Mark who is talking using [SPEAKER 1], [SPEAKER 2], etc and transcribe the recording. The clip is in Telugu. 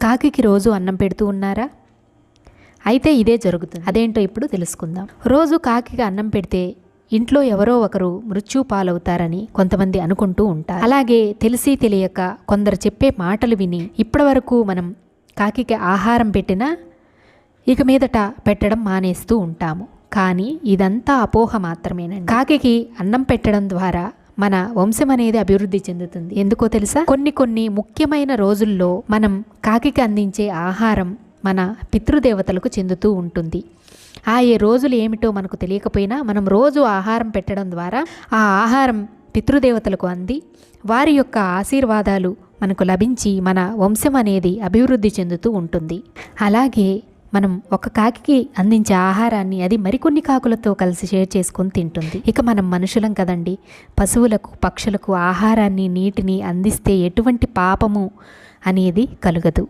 [SPEAKER 1] కాకికి రోజు అన్నం పెడుతూ ఉన్నారా? అయితే ఇదే జరుగుతుంది. అదేంటో ఇప్పుడు తెలుసుకుందాం. రోజు కాకికి అన్నం పెడితే ఇంట్లో ఎవరో ఒకరు మృత్యు పాలవుతారని కొంతమంది అనుకుంటూ ఉంటారు. అలాగే తెలిసి తెలియక కొందరు చెప్పే మాటలు విని ఇప్పటివరకు మనం కాకికి ఆహారం పెట్టినా ఇక మీదట పెట్టడం మానేస్తూ ఉంటాము. కానీ ఇదంతా అపోహ మాత్రమేనండి. కాకికి అన్నం పెట్టడం ద్వారా మన వంశం అనేది అభివృద్ధి చెందుతుంది. ఎందుకో తెలుసా? కొన్ని ముఖ్యమైన రోజుల్లో మనం కాకికి అందించే ఆహారం మన పితృదేవతలకు చెందుతూ ఉంటుంది. ఏ రోజులు ఏమిటో మనకు తెలియకపోయినా మనం రోజు ఆహారం పెట్టడం ద్వారా ఆ ఆహారం పితృదేవతలకు అంది వారి యొక్క ఆశీర్వాదాలు మనకు లభించి మన వంశం అనేది అభివృద్ధి చెందుతూ ఉంటుంది. అలాగే మనం ఒక కాకికి అందించే ఆహారాన్ని అది మరికొన్ని కాకులతో కలిసి షేర్ చేసుకొని తింటుంది. ఇక మనం మనుషులం కదండి, పశువులకు పక్షులకు ఆహారాన్ని నీటిని అందిస్తే ఎటువంటి పాపము అనేది కలుగదు.